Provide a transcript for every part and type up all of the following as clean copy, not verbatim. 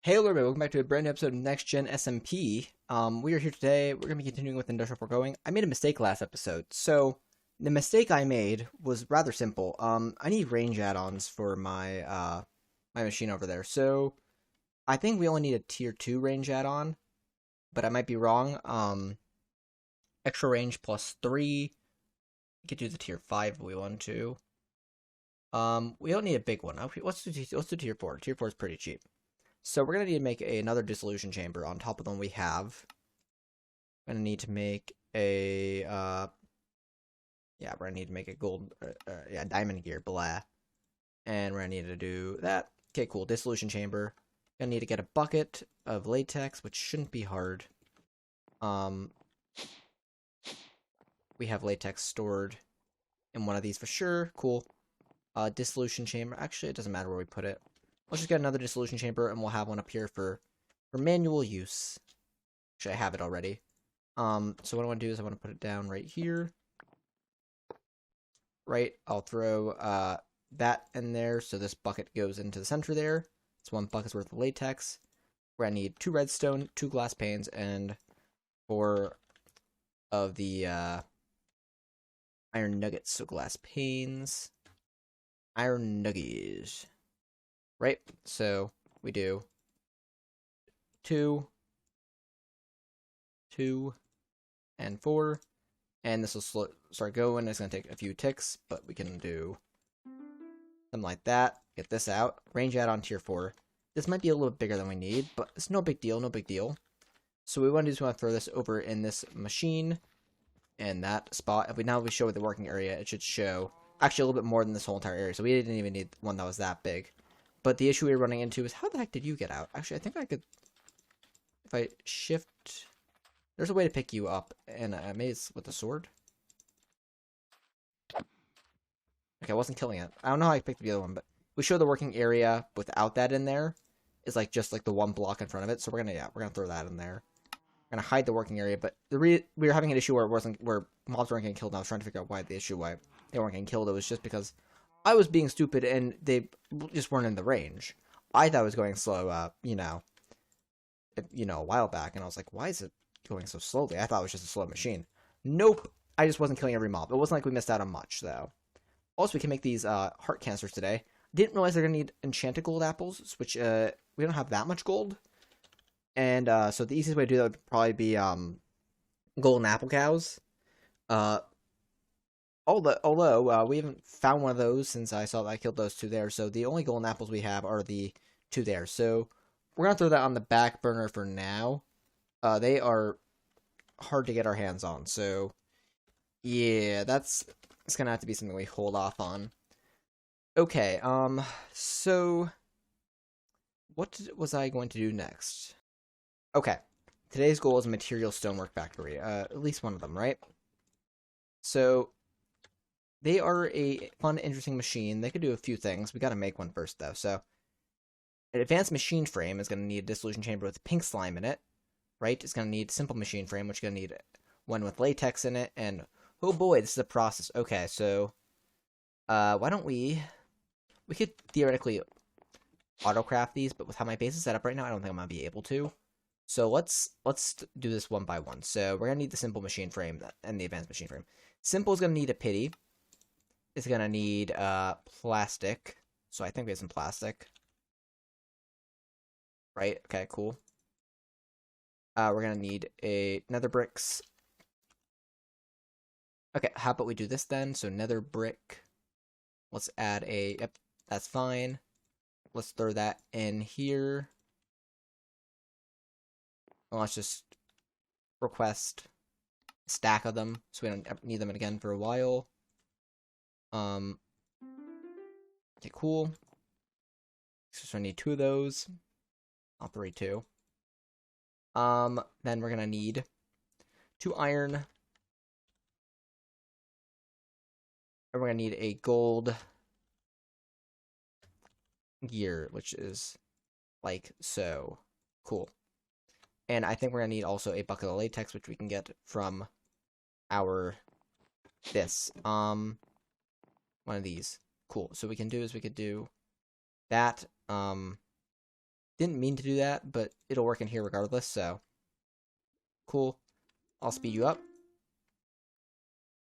Hey everybody, welcome back to a brand new episode of Next Gen SMP. We are here today. We're going to be continuing with Industrial Foregoing. I made a mistake last episode. So, the mistake I made was rather simple. I need range add-ons for my machine over there. So, I think we only need a tier 2 range add-on, but I might be wrong. Extra range plus 3. We could do the tier 5 if we want to. We don't need a big one. Okay, let's do tier 4. Tier 4 is pretty cheap. So we're going to need to make another dissolution chamber on top of the one we have. We're going to need to make a, we're going to need to make a gold, diamond gear, blah. And we're going to need to do that. Okay, cool, dissolution chamber. Going to need to get a bucket of latex, which shouldn't be hard. We have latex stored in one of these for sure, cool. Dissolution chamber, actually it doesn't matter where we put it. Let's just get another dissolution chamber, and we'll have one up here for manual use. Actually, I have it already. So what I want to do is I want to put it down right here. Right, I'll throw that in there, so this bucket goes into the center there. It's 1 bucket's worth of latex. We're going to need 2 redstone, 2 glass panes, and 4 of the iron nuggets. So glass panes, iron nuggies. Right, so we do 2, 2, and 4, and this will start going. It's going to take a few ticks, but we can do something like that. Get this out. Range add-on tier 4. This might be a little bit bigger than we need, but it's no big deal, no big deal. So we want to do is we want to throw this over in this machine, in that spot. If we now show the working area, it should show actually a little bit more than this whole entire area, so we didn't even need one that was that big. But the issue we were running into is, how the heck did you get out? Actually, I think I could, if I shift, there's a way to pick you up, and maybe it's with the sword. Okay, I wasn't killing it. I don't know how I picked up the other one, but we show the working area without that in there. It's like just like the 1 block in front of it. So we're gonna throw that in there. We're gonna hide the working area, but we were having an issue where mobs weren't getting killed. And I was trying to figure out why they weren't getting killed. It was just because I was being stupid and they just weren't in the range. I thought it was going slow, a while back, and I was like, why is it going so slowly? I thought it was just a slow machine. Nope, I just wasn't killing every mob. It wasn't like we missed out on much, though. Also, we can make these heart canisters today. Didn't realize they're gonna need enchanted gold apples, which we don't have that much gold. And so the easiest way to do that would probably be golden apple cows. Although we haven't found one of those since I saw that I killed those 2 there, so the only golden apples we have are the 2 there. So we're gonna throw that on the back burner for now. They are hard to get our hands on, so yeah, it's gonna have to be something we hold off on. Okay, so what was I going to do next? Okay, today's goal is a material stonework factory, at least one of them, right? So they are a fun, interesting machine. They could do a few things. We gotta make one first, though. So, an advanced machine frame is gonna need a dissolution chamber with pink slime in it, right? It's gonna need a simple machine frame, which is gonna need one with latex in it, and oh boy, this is a process. Okay, so, why don't we could theoretically autocraft these, but with how my base is set up right now, I don't think I'm gonna be able to. So let's do this one by one. So we're gonna need the simple machine frame and the advanced machine frame. Simple is gonna need a pity. It's gonna need plastic. So I think we have some plastic. Right? Okay, cool. We're gonna need a nether bricks. Okay, how about we do this then? So nether brick. Let's add yep, that's fine. Let's throw that in here. And let's just request a stack of them so we don't need them again for a while. Okay, cool. So I need 2 of those. I'll throw 2. Then we're gonna need 2 iron. And we're gonna need a gold gear, which is like so. Cool. And I think we're gonna need also a bucket of latex, which we can get from one of these. Cool. So we could do that. Didn't mean to do that, but it'll work in here regardless, so cool. I'll speed you up.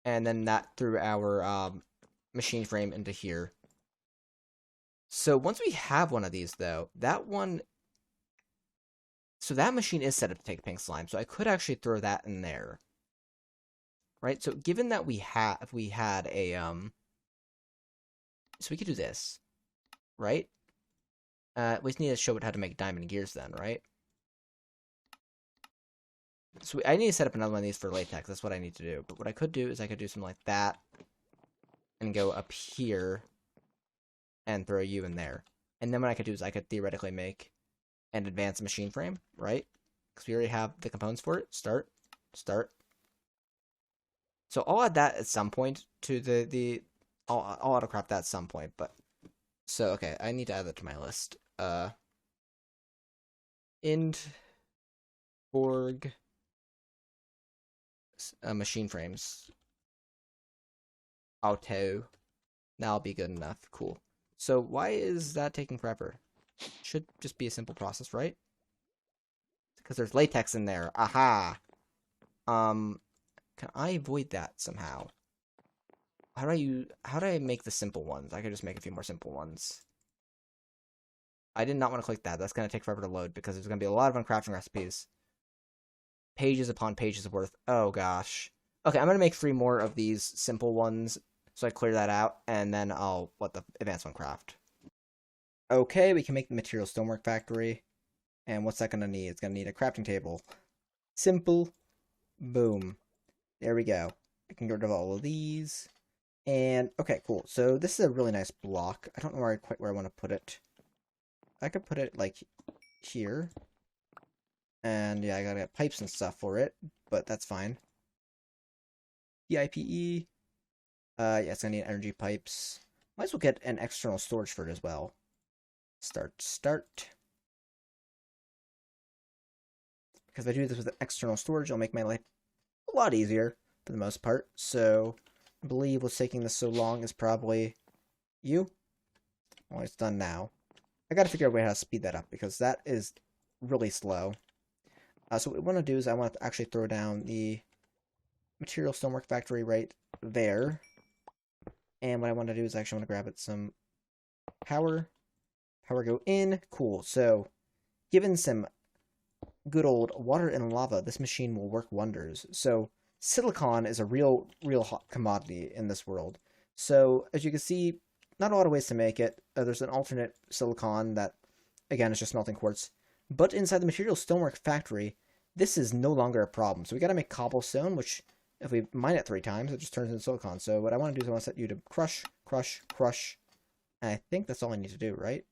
And then that through our machine frame into here. So once we have one of these, though, that one... So that machine is set up to take pink slime, so I could actually throw that in there. Right? So given that we had a... So we could do this. Right? We just need to show it how to make diamond gears then, right? So I need to set up another one of these for latex. That's what I need to do. But what I could do is I could do something like that and go up here and throw you in there. And then what I could do is I could theoretically make an advanced machine frame, right? Because we already have the components for it. Start. So I'll add that at some point to I'll autocrop that at some point, but so okay, I need to add that to my list. Int org machine frames auto. That'll be good enough. Cool. So why is that taking forever? Should just be a simple process, right? Because there's latex in there. Aha. Can I avoid that somehow? How do I make the simple ones? I could just make a few more simple ones. I did not want to click that. That's going to take forever to load because there's going to be a lot of uncrafting recipes. Pages upon pages worth. Oh, gosh. Okay, I'm going to make 3 more of these simple ones so I clear that out, and then I'll let the advanced one craft. Okay, we can make the material stonework factory. And what's that going to need? It's going to need a crafting table. Simple. Boom. There we go. I can get rid of all of these. And, okay, cool. So this is a really nice block. I don't know quite where I want to put it. I could put it, like, here. And, yeah, I gotta get pipes and stuff for it, but that's fine. PIPE. Yeah, it's gonna need energy pipes. Might as well get an external storage for it as well. Start. Because if I do this with external storage, it'll make my life a lot easier, for the most part. So, I believe what's taking this so long is probably you. Well, it's done now. I gotta figure out a way how to speed that up, because that is really slow. So what we want to do is I want to actually throw down the material stonework factory right there. And what I want to do is actually want to grab it some power. Power go in. Cool. So given some good old water and lava, this machine will work wonders. So silicon is a real hot commodity in this world. So as you can see, not a lot of ways to make it. There's an alternate silicon that, again, is just melting quartz. But inside the material stonework factory, this is no longer a problem. So we got to make cobblestone, which if we mine it 3 times, it just turns into silicon. So what I want to do is I want to set you to crush. And I think that's all I need to do, right?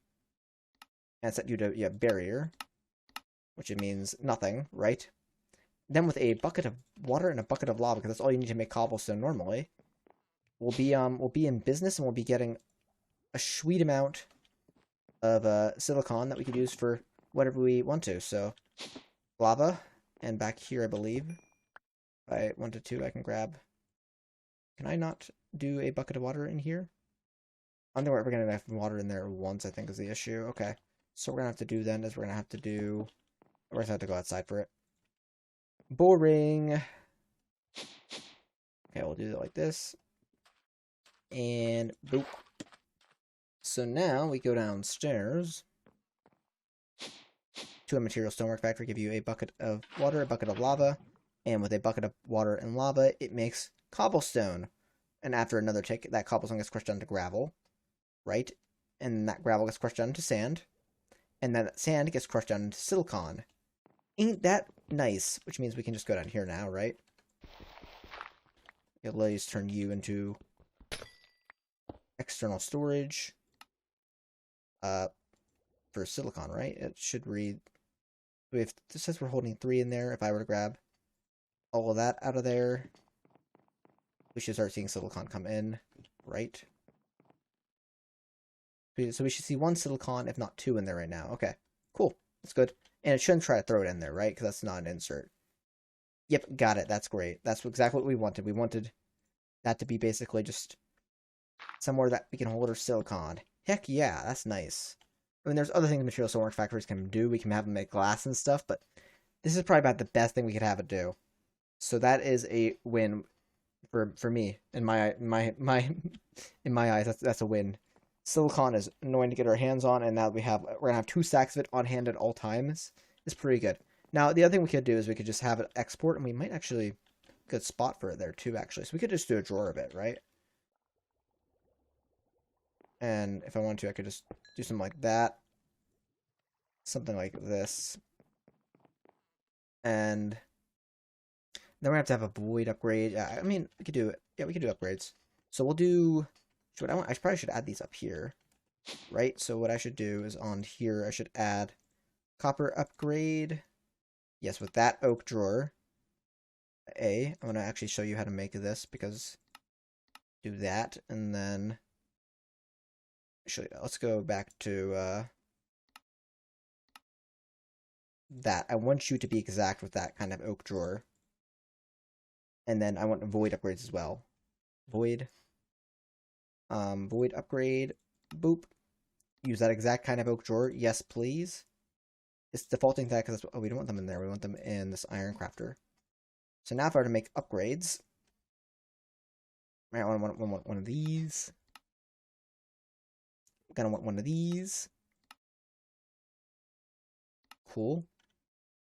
And set you to barrier, which it means nothing, right? Then with a bucket of water and a bucket of lava, because that's all you need to make cobblestone normally, we'll be in business and we'll be getting a sweet amount of silicon that we could use for whatever we want to. So lava, and back here I believe if I wanted to I can grab. Can I not do a bucket of water in here? I don't think we're ever gonna have water in there once, I think, is the issue. Okay, so what we're gonna have to do then is we're gonna have to go outside for it. Boring. Okay, we'll do it like this. And boop. So now we go downstairs to a material stonework factory, give you a bucket of water, a bucket of lava, and with a bucket of water and lava, it makes cobblestone. And after another tick, that cobblestone gets crushed down to gravel, right? And that gravel gets crushed down into sand, and then that sand gets crushed down into silicon. Ain't that nice? Which means we can just go down here now, right? It'll let us turn you into external storage for silicon, right? It should read. If this says we're holding 3 in there, if I were to grab all of that out of there, we should start seeing silicon come in, right? So we should see 1 silicon, if not 2 in there right now. Okay, cool. That's good. And it shouldn't try to throw it in there, right? Because that's not an insert. Yep, got it. That's great. That's exactly what we wanted. We wanted that to be basically just somewhere that we can hold our silicon. Heck yeah, that's nice. I mean, there's other things material stonework factories can do. We can have them make glass and stuff, but this is probably about the best thing we could have it do. So that is a win for me in my in my eyes. That's a win. Silicon is annoying to get our hands on, and now we're gonna have 2 stacks of it on hand at all times. It's pretty good. Now the other thing we could do is we could just have it export, and we might actually good spot for it there too. Actually, so we could just do a drawer of it, right? And if I wanted to, I could just do something like that, something like this, and then we have to have a void upgrade. I mean, we could do it. Yeah, we could do upgrades. So we'll do. What I want. I probably should add these up here, right? So what I should do is on here, I should add copper upgrade. Yes, with that oak drawer. I'm gonna actually show you how to make this because do that, and then show you. Let's go back to that. I want you to be exact with that kind of oak drawer. And then I want void upgrades as well. Void. Void upgrade. Boop. Use that exact kind of oak drawer. Yes, please. It's defaulting that because we don't want them in there. We want them in this iron crafter. So now if I were to make upgrades, I want one of these. I'm gonna want one of these. Cool.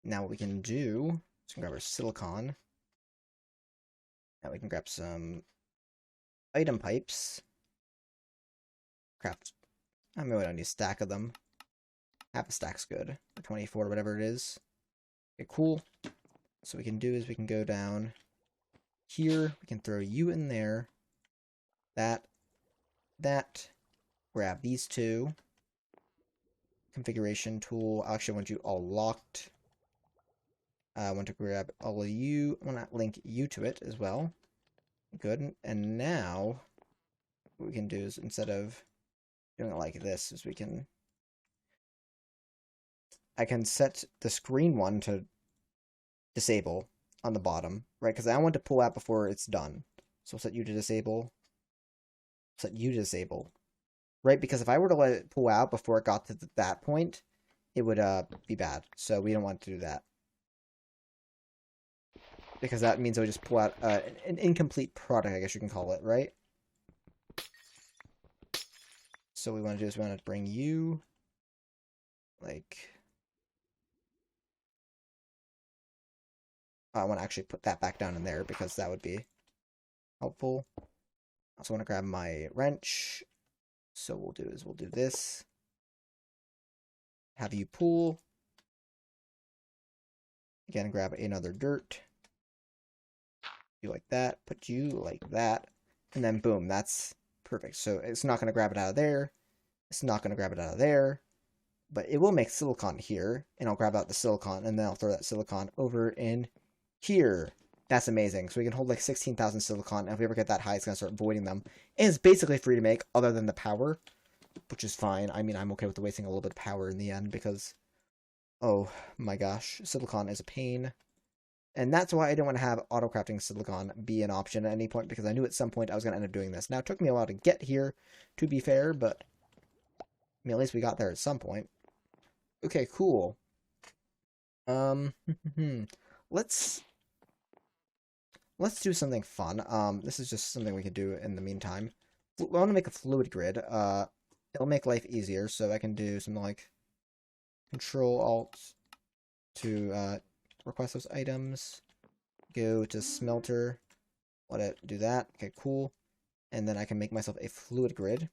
Now what we can do is we can grab our silicon. Now we can grab some item pipes. Craft. I mean, we don't need a stack of them. Half a stack's good. Or 24, whatever it is. Okay, cool. So what we can do is we can go down here. We can throw you in there. That. Grab these two. Configuration tool. I actually want you all locked. I want to grab all of you. I want to link you to it as well. Good. And now, what we can do is instead of doing it like this, is I can set the screen one to disable on the bottom, right? Because I want to pull out before it's done. So I'll set you to disable. Set you to disable. Right? Because if I were to let it pull out before it got to that point, it would be bad. So we don't want to do that. Because that means it would just pull out an incomplete product, I guess you can call it, right? So what we want to do is we want to bring you, like, I want to actually put that back down in there because that would be helpful. I also want to grab my wrench. So what we'll do this. Have you pull. Again, grab another dirt. You like that, put you like that, and then boom, that's perfect. So it's not going to grab it out of there. It's not going to grab it out of there. But it will make silicon here, and I'll grab out the silicon, and then I'll throw that silicon over in here. That's amazing. So we can hold like 16,000 silicon, and if we ever get that high, it's going to start voiding them. And it's basically free to make, other than the power, which is fine. I mean, I'm okay with wasting a little bit of power in the end, because, oh my gosh, silicon is a pain. And that's why I didn't want to have auto-crafting silicon be an option at any point, because I knew at some point I was going to end up doing this. Now, it took me a while to get here, to be fair, but I mean, at least we got there at some point. Okay, cool. Let's do something fun. This is just something we could do in the meantime. We want to make a fluid grid. It'll make life easier, so I can do something like Control-Alt to request those items. Go to smelter. Let it do that. Okay, cool. And then I can make myself a fluid grid.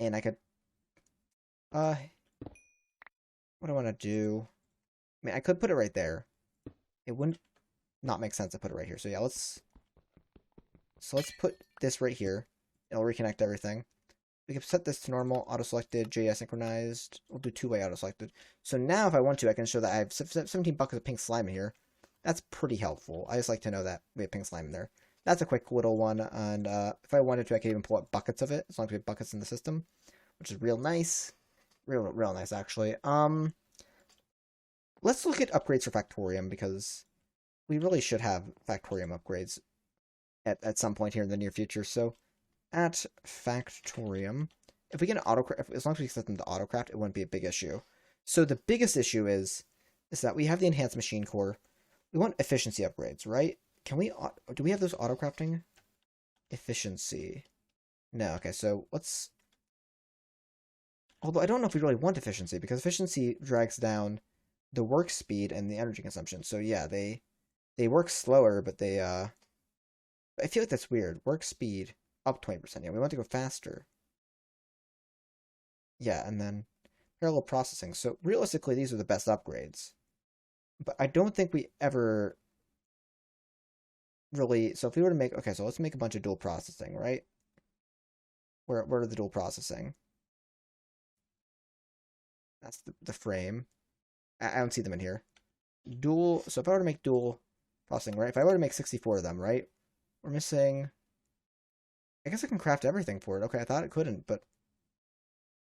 And I could what do I want to do? I mean, I could put it right there. It wouldn't not make sense to put it right here. So yeah, let's put this right here. It'll reconnect everything. We can set this to normal, auto-selected, JS synchronized. We'll do two-way auto-selected. So now if I want to, I can show that I have 17 buckets of pink slime in here. That's pretty helpful. I just like to know that we have pink slime in there. That's a quick little one, and if I wanted to, I could even pull out buckets of it, as long as we have buckets in the system, which is real nice. Real nice, actually. Let's look at upgrades for Factorium, because we really should have Factorium upgrades at some point here in the near future. So, at Factorium, if we get an as long as we set them to autocraft, it wouldn't be a big issue. So the biggest issue is that we have the enhanced machine core. We want efficiency upgrades, right? Can we, do we have those autocrafting? Efficiency. No, okay, so let's, although I don't know if we really want efficiency, because efficiency drags down the work speed and the energy consumption. So yeah, they work slower, but I feel like that's weird. Work speed up 20%. Yeah, we want to go faster. Yeah, and then parallel processing. So realistically, these are the best upgrades. But I don't think we ever really. So if we were to make, okay, so let's make a bunch of dual processing, right? Where are the dual processing? That's the frame. I don't see them in here. Dual. So if I were to make dual processing, right? If I were to make 64 of them, right? We're missing. I guess I can craft everything for it. Okay, I thought it couldn't, but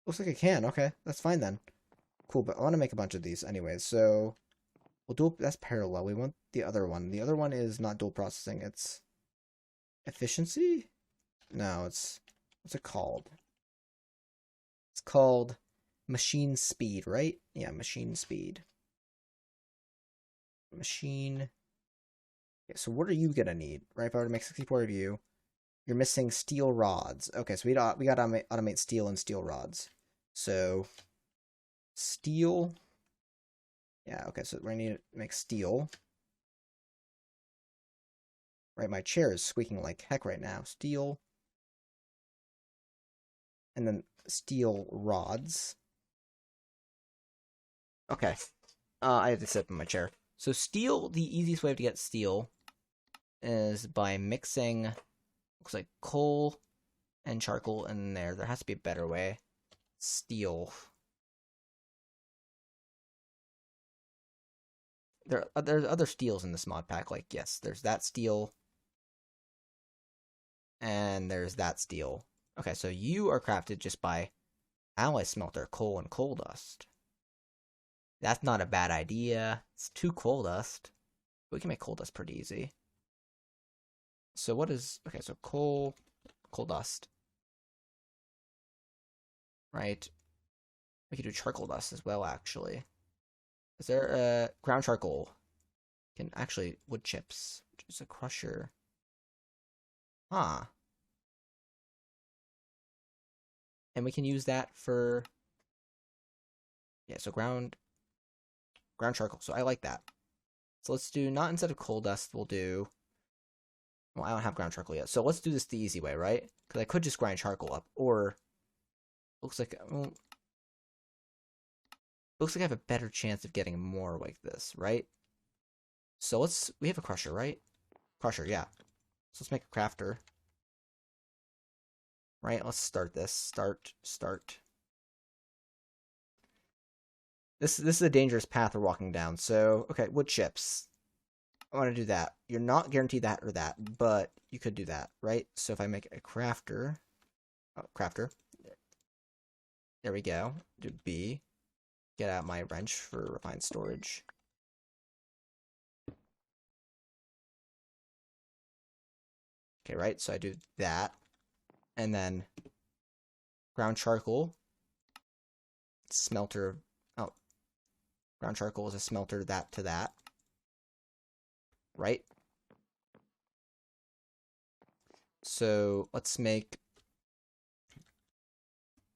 looks like it can. Okay, that's fine then. Cool, but I want to make a bunch of these anyways. So we'll do that's parallel. We want the other one. The other one is not dual processing. It's efficiency? No, what's it called? It's called machine speed, right? Yeah, machine speed. Machine. Okay, so what are you gonna need, right? If I were to make 64 of you, you're missing steel rods. Okay, so we got to automate steel and steel rods. So steel. Yeah, okay, so we're gonna need to make steel. Right, my chair is squeaking like heck right now. Steel. And then steel rods. Okay. I have to sit in my chair. So steel, the easiest way to get steel is by mixing, looks like coal and charcoal in there. There has to be a better way. Steel. There's other steels in this mod pack. Like, yes, there's that steel. And there's that steel. Okay, so you are crafted just by alloy smelter, coal, and coal dust. That's not a bad idea. It's 2 coal dust. We can make coal dust pretty easy. So what is... Okay, so coal dust. Right. We could do charcoal dust as well, actually. Is there a ground charcoal? Can actually... Wood chips. Which is a crusher. Huh. And we can use that for... Yeah, so ground charcoal. So I like that. So let's do, not instead of coal dust, we'll do... Well, I don't have ground charcoal yet. So let's do this the easy way, right? Because I could just grind charcoal up. Or... Looks like... Well, looks like I have a better chance of getting more like this, right? So we have a crusher, right? Crusher, yeah. So let's make a crafter. Right, let's start this. Start. This is a dangerous path we're walking down. So, okay, wood chips. I want to do that. You're not guaranteed that or that, but you could do that, right? So if I make a crafter, there we go. Do B. Get out my wrench for refined storage. Okay, right? So I do that. And then ground charcoal. Smelter. Oh. Ground charcoal is a smelter that to that. Right? So let's make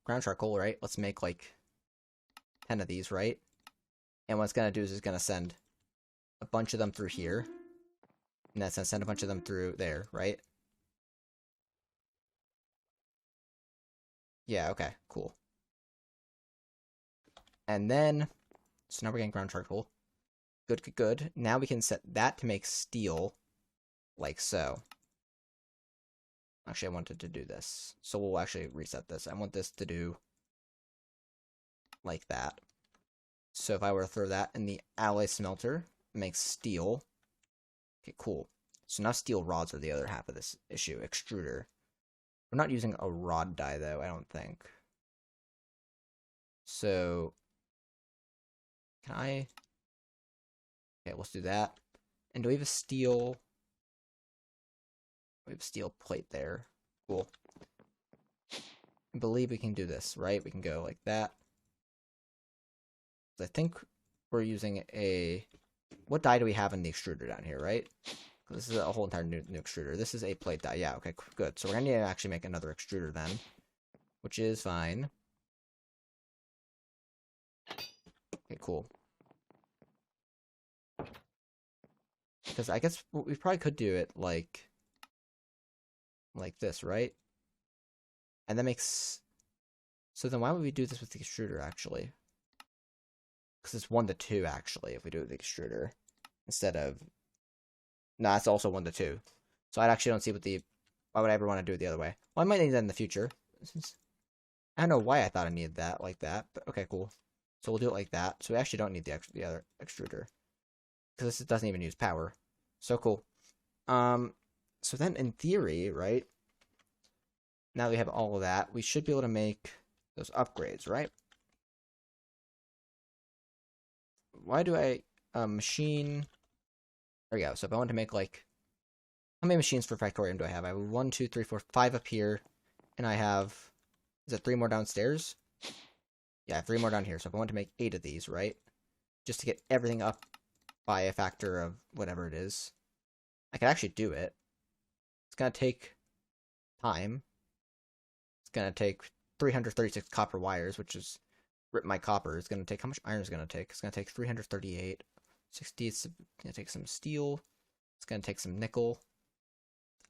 ground charcoal, right? Let's make like 10 of these, right? And what it's going to do is it's going to send a bunch of them through here. And that's going to send a bunch of them through there, right? Yeah, okay, cool. And then, so now we're getting ground charcoal. Good. Now we can set that to make steel, like so. Actually, I wanted to do this. So we'll actually reset this. I want this to do like that. So if I were to throw that in the alloy smelter, it makes steel. Okay, cool. So now steel rods are the other half of this issue. Extruder. We're not using a rod die, though, I don't think. So, can I... Okay, let's do that. And do we have a steel... We have a steel plate there. Cool. I believe we can do this, right? We can go like that. I think we're using a... What die do we have in the extruder down here, right? This is a whole entire new extruder. This is a plate die. Yeah, okay, good. So we're going to need to actually make another extruder then, which is fine. Okay, cool. Because I guess we probably could do it like this, right? And that makes... So then why would we do this with the extruder, actually? Because it's 1 to 2, actually, if we do it with the extruder. Instead of... No, it's also 1 to 2. So I actually don't see what the... Why would I ever want to do it the other way? Well, I might need that in the future. I don't know why I thought I needed that like that, but okay, cool. So we'll do it like that. So we actually don't need the other extruder. Because this doesn't even use power. So cool. So then in theory, right? Now that we have all of that, we should be able to make those upgrades, right? Why do I machine? There we go. So if I want to make like, how many machines for Factorium do I have? I have 1, 2, 3, 4, 5 up here, and I have, is it 3 more downstairs? Yeah, I have 3 more down here. So if I want to make 8 of these, right? Just to get everything up by a factor of whatever it is, I can actually do it. It's gonna take time. It's gonna take 336 copper wires, which is rip my copper. It's gonna take, how much iron is it gonna take? It's gonna take 338. 60. It's gonna take some steel. It's gonna take some nickel.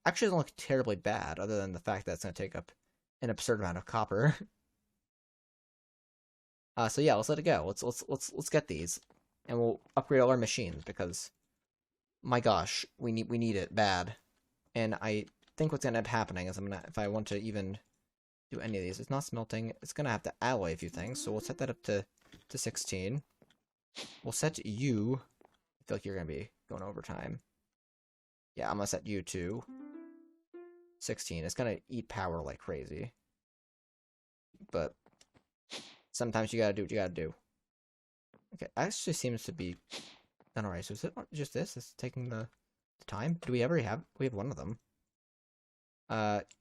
Actually, it doesn't look terribly bad, other than the fact that it's gonna take up an absurd amount of copper. So yeah, let's let it go. Let's get these, and we'll upgrade all our machines because, my gosh, we need it bad. And I think what's gonna end up happening is if I want to even do any of these, it's not smelting. It's gonna have to alloy a few things. So we'll set that up to 16. We'll set you. I feel like you're gonna be going overtime. Yeah, I'm gonna set you to 16. It's gonna eat power like crazy, but sometimes you gotta do what you gotta do. Okay, actually seems to be done alright. So is it just this? It's taking the time? Do we ever have? We have one of them.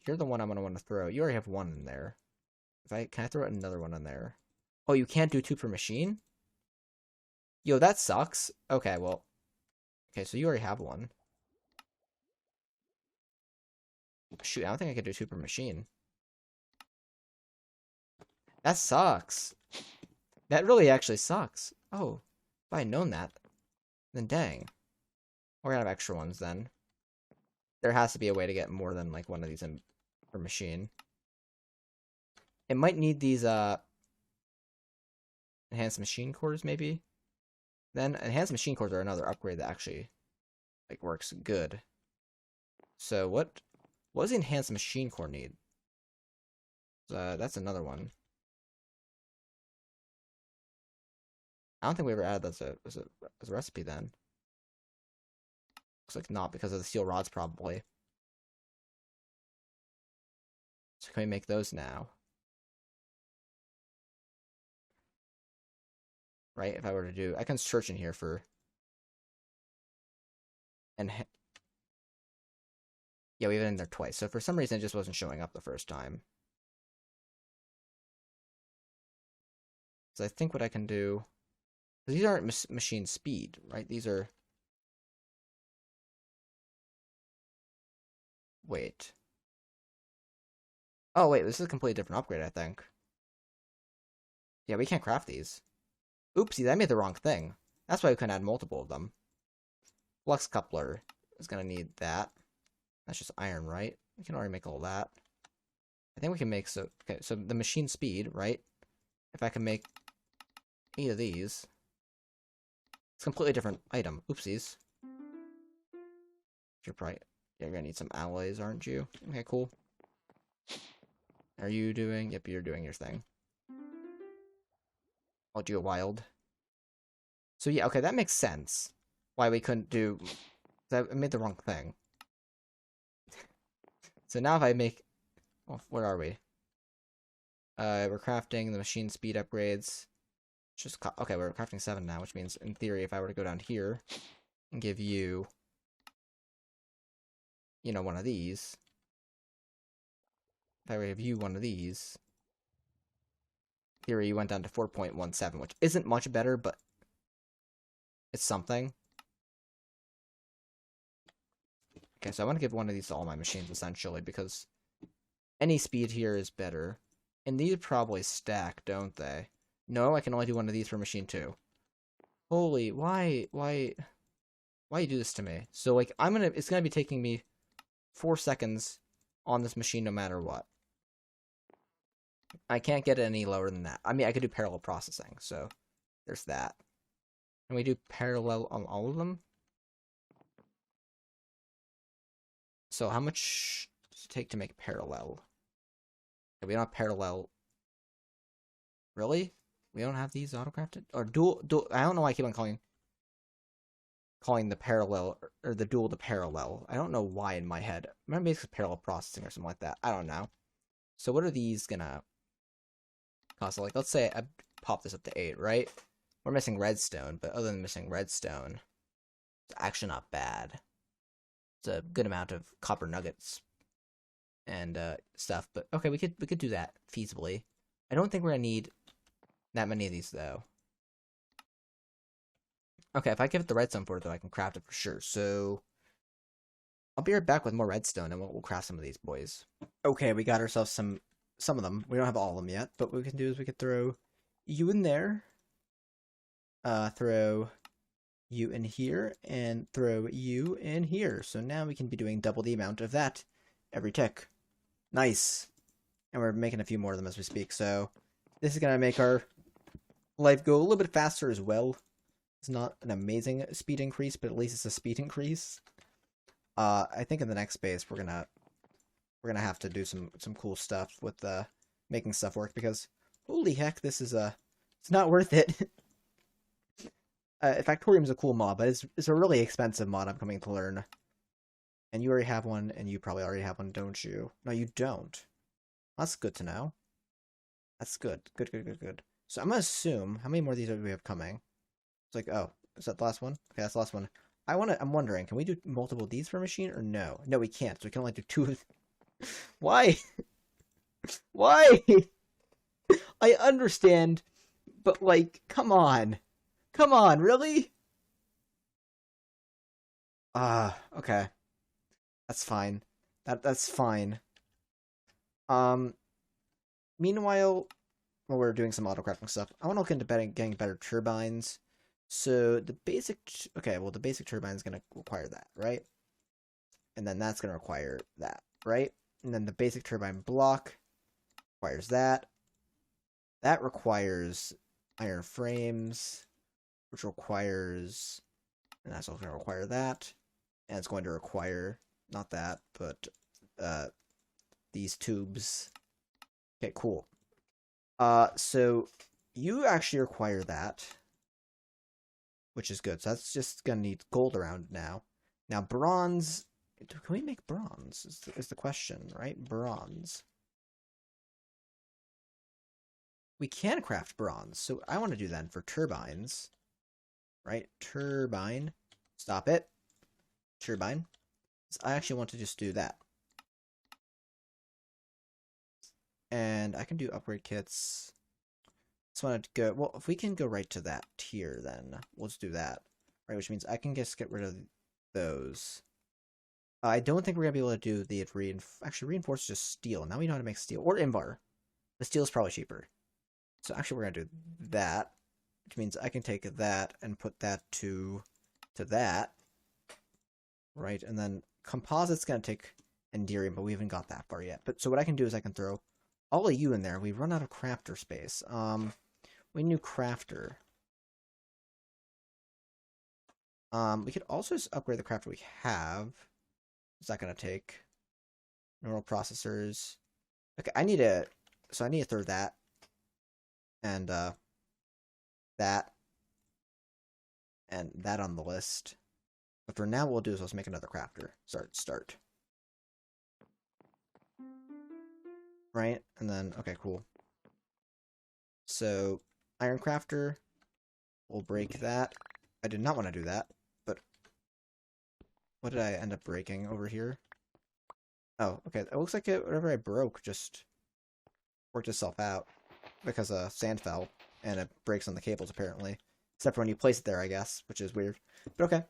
You're the one I'm gonna want to throw. You already have one in there. Can I throw another one in there? Oh, you can't do 2 per machine? Yo, that sucks. Okay, well. Okay, so you already have one. Shoot, I don't think I could do 2 per machine. That sucks. That really actually sucks. Oh, if I had known that, then dang. We're gonna have extra ones then. There has to be a way to get more than like one of these in per machine. It might need these enhanced machine cores maybe. Then enhanced machine cores are another upgrade that actually like works good. So what does the enhanced machine core need? That's another one. I don't think we ever added that as a recipe then. Looks like not because of the steel rods probably. So can we make those now? Right, if I were to do, I can search in here for and yeah, we have it in there twice. So for some reason, it just wasn't showing up the first time. So I think what I can do, these aren't machine speed, right? These are. Wait. Oh wait, this is a completely different upgrade, I think. Yeah, we can't craft these. Oopsie, I made the wrong thing. That's why we couldn't add multiple of them. Flux coupler is gonna need that. That's just iron, right? We can already make all that. I think we can make okay, so the machine speed, right? If I can make 8 of these, it's a completely different item. Oopsies. You're gonna need some alloys, aren't you? Okay, cool. Are you doing? Yep, you're doing your thing. I'll do a wild. So yeah, okay, that makes sense. Why we couldn't do... I made the wrong thing. So now if I make... Well, where are we? We're crafting the machine speed upgrades. Just okay, we're crafting 7 now, which means, in theory, if I were to go down here and give you, one of these. If I were to give you one of these, Here you went down to 4.17, which isn't much better, but it's something. Okay, so I want to give one of these to all my machines, essentially, because any speed here is better. And these probably stack, don't they? No, I can only do one of these for machine 2. Holy, why you do this to me? So, like, it's gonna be taking me 4 seconds on this machine no matter what. I can't get it any lower than that. I mean, I could do parallel processing, so there's that. Can we do parallel on all of them? So how much does it take to make parallel? Okay, we don't have parallel. Really? We don't have these auto-crafted? Or dual, I don't know why I keep on calling the parallel, or the dual the parallel. I don't know why in my head. Maybe it's parallel processing or something like that. I don't know. So what are these gonna cost? So like, let's say I pop this up to 8, right? We're missing redstone, but other than missing redstone, it's actually not bad. It's a good amount of copper nuggets and stuff. But okay, we could do that feasibly. I don't think we're gonna need that many of these though. Okay, if I give it the redstone for it though, I can craft it for sure. So I'll be right back with more redstone and we'll craft some of these boys. Okay, we got ourselves some of them. We don't have all of them yet, but what we can do is we could throw you in there. Throw you in here, and throw you in here. So now we can be doing double the amount of that every tick. Nice. And we're making a few more of them as we speak, so this is going to make our life go a little bit faster as well. It's not an amazing speed increase, but at least it's a speed increase. I think in the next phase we're gonna have to do some cool stuff with making stuff work, because holy heck, this is it's not worth it. Factorium is a cool mod, but it's a really expensive mod I'm coming to learn. And you already have one, and you probably already have one, don't you? No, you don't. That's good to know. That's good. Good. So I'm gonna assume, how many more of these do we have coming? It's like, oh, is that the last one? Okay, that's the last one. I'm wondering, can we do multiple of these per machine, or no? No, we can't, so we can only do 2 of Why? Why? I understand, but like, come on. Come on, really? Okay. That's fine. That's fine. Meanwhile, while we're doing some auto-crafting stuff, I want to look into getting better turbines. So the basic, okay, well the basic turbine is going to require that, right? And then that's going to require that, right? And then the basic turbine block requires that. That requires iron frames, which requires, and that's also going to require that. And it's going to require, not that, but these tubes. Okay, cool. So you actually require that, which is good. So that's just going to need gold around now. Now, bronze, can we make bronze is the question, right? Bronze. We can craft bronze, so I want to do that for turbines, right? Turbine. Stop it. Turbine. So I actually want to just do that. And I can do upgrade kits. Just want to go, well, if we can go right to that tier, then let's do that. Right, which means I can just get rid of those. I don't think we're going to be able to do the actually reinforce just steel. Now we know how to make steel. Or Invar. The steel is probably cheaper. So actually we're going to do that. Which means I can take that and put that to that. Right, and then composite's going to take Enderium, but we haven't got that far yet. But so what I can do is I can throw all of you in there. We run out of crafter space. We need crafter. We could also just upgrade the crafter we have. What's that going to take? Neural processors. Okay, I need to throw that. And, that. And that on the list. But for now, what we'll do is let's make another crafter. Start. Right? And then, okay, cool. So, iron crafter. We'll break that. I did not want to do that, but what did I end up breaking over here? Oh, okay. It looks like whatever I broke just worked itself out. because sand fell and it breaks on the cables apparently. Except for when you place it there, I guess, which is weird. But okay.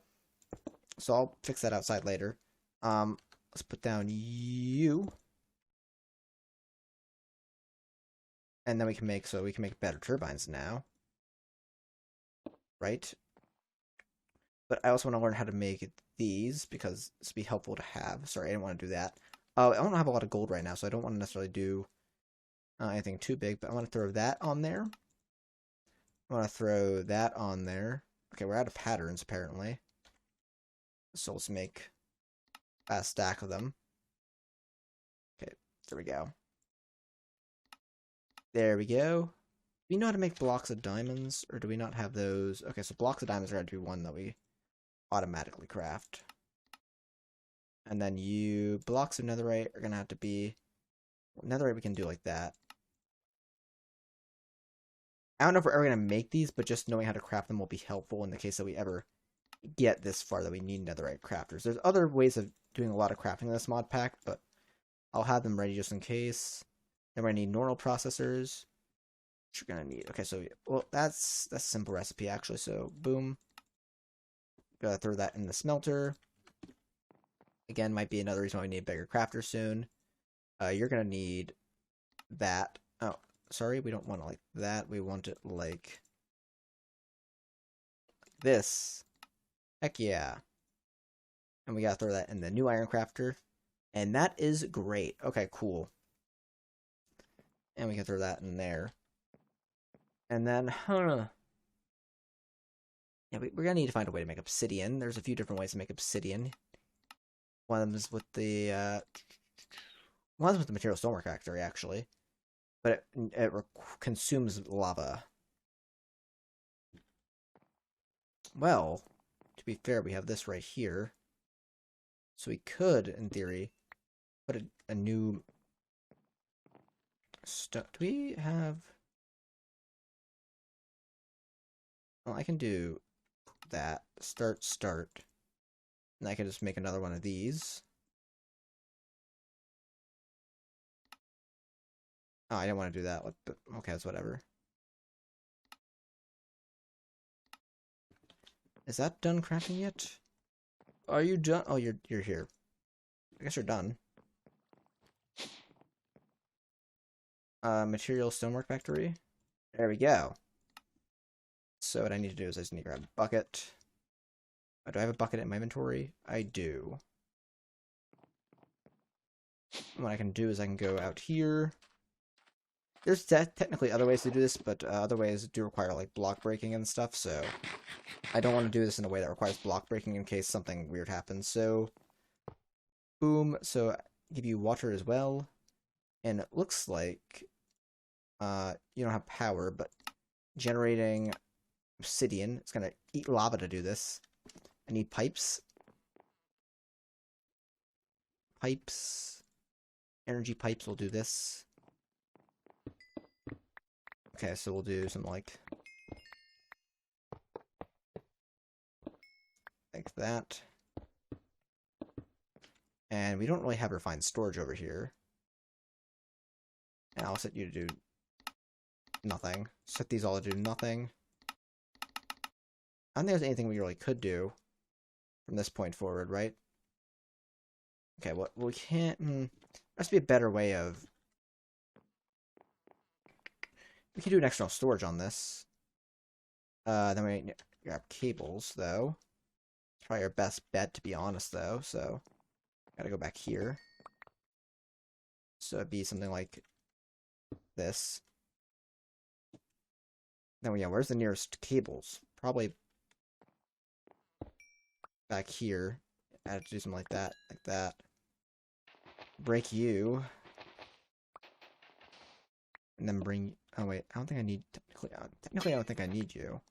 So I'll fix that outside later. Let's put down you. And then we can make better turbines now. Right? But I also want to learn how to make these because this would be helpful to have. Sorry, I didn't want to do that. I don't have a lot of gold right now, so I don't want to necessarily do anything too big, but I want to throw that on there. I want to throw that on there. Okay, we're out of patterns, apparently. So let's make a stack of them. Okay, there we go. There we go. Do we know how to make blocks of diamonds, or do we not have those? Okay, so blocks of diamonds are going to be one that we automatically craft. And then blocks of netherite are going to have to be... Netherite we can do like that. I don't know if we're ever going to make these, but just knowing how to craft them will be helpful in the case that we ever get this far that we need netherite crafters. There's other ways of doing a lot of crafting in this mod pack, but I'll have them ready just in case. Then we're going to need normal processors, which we're going to need. Okay, so, well, that's a simple recipe, actually. So, boom. Gotta throw that in the smelter. Again, might be another reason why we need a bigger crafter soon. You're going to need that. Oh, sorry, we don't want it like that. We want it like this. Heck yeah. And we gotta throw that in the new iron crafter. And that is great. Okay, cool. And we can throw that in there. And then, yeah, we're gonna need to find a way to make obsidian. There's a few different ways to make obsidian. One of them is with the, material stonework factory, actually. But it consumes lava. Well, to be fair, we have this right here. So we could, in theory, put a new... Do we have... Well, I can do that. Start. And I can just make another one of these. Oh, I didn't want to do that. Okay, that's whatever. Is that done crafting yet? Are you done? Oh, you're here. I guess you're done. Material stonework factory. There we go. So what I need to do is I just need to grab a bucket. Oh, do I have a bucket in my inventory? I do. And what I can do is I can go out here. There's technically other ways to do this, but other ways do require like block breaking and stuff, so I don't want to do this in a way that requires block breaking in case something weird happens. So, boom. So, give you water as well. And it looks like you don't have power, but generating obsidian. It's going to eat lava to do this. I need pipes. Energy pipes will do this. Okay, so we'll do something like that. And we don't really have refined storage over here. And I'll set you to do nothing. Set these all to do nothing. I don't think there's anything we really could do from this point forward, right? Okay, what we can't... There must be a better way of... We can do an external storage on this. Then we grab cables, though. It's probably our best bet, to be honest, though, so... Gotta go back here. So it'd be something like this. Then, yeah, where's the nearest cables? Probably back here. I have to do something like that. Break you. And then bring... Oh, wait, I don't think I need... Technically, I don't think I need you.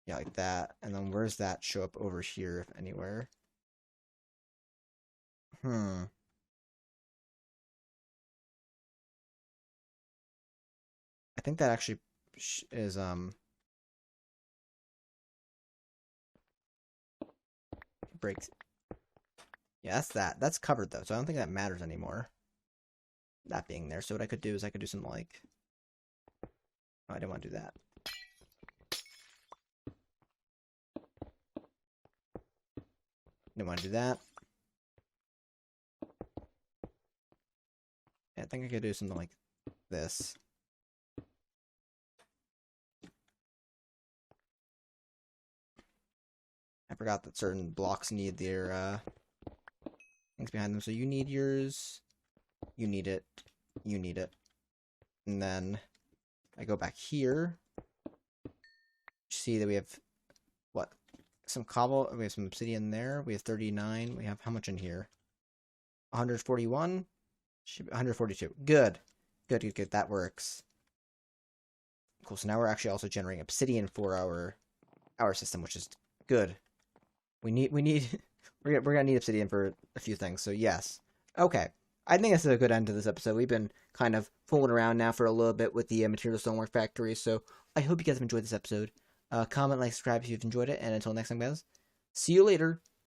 Yeah, like that. And then where's that show up over here, if anywhere? I think that actually is, breaks. Yeah, that's that. That's covered, though, so I don't think that matters anymore. that being there. So what I could do is I could do something like... Oh, I didn't want to do that. Didn't want to do that. Yeah, I think I could do something like this. I forgot that certain blocks need their things behind them. So you need yours, you need it, you need it. And then I go back here. See that we have, what? Some cobble, we have some obsidian there. We have 39. We have how much in here? 141? Should be 142. Good. Good, good, good. That works. Cool. So now we're actually also generating obsidian for our system, which is good. We need we're gonna need obsidian for a few things. So yes. Okay. I think this is a good end to this episode. We've been kind of fooling around now for a little bit with the Material Stonework Factory. So I hope you guys have enjoyed this episode. Comment, like, subscribe if you've enjoyed it. And until next time, guys, see you later.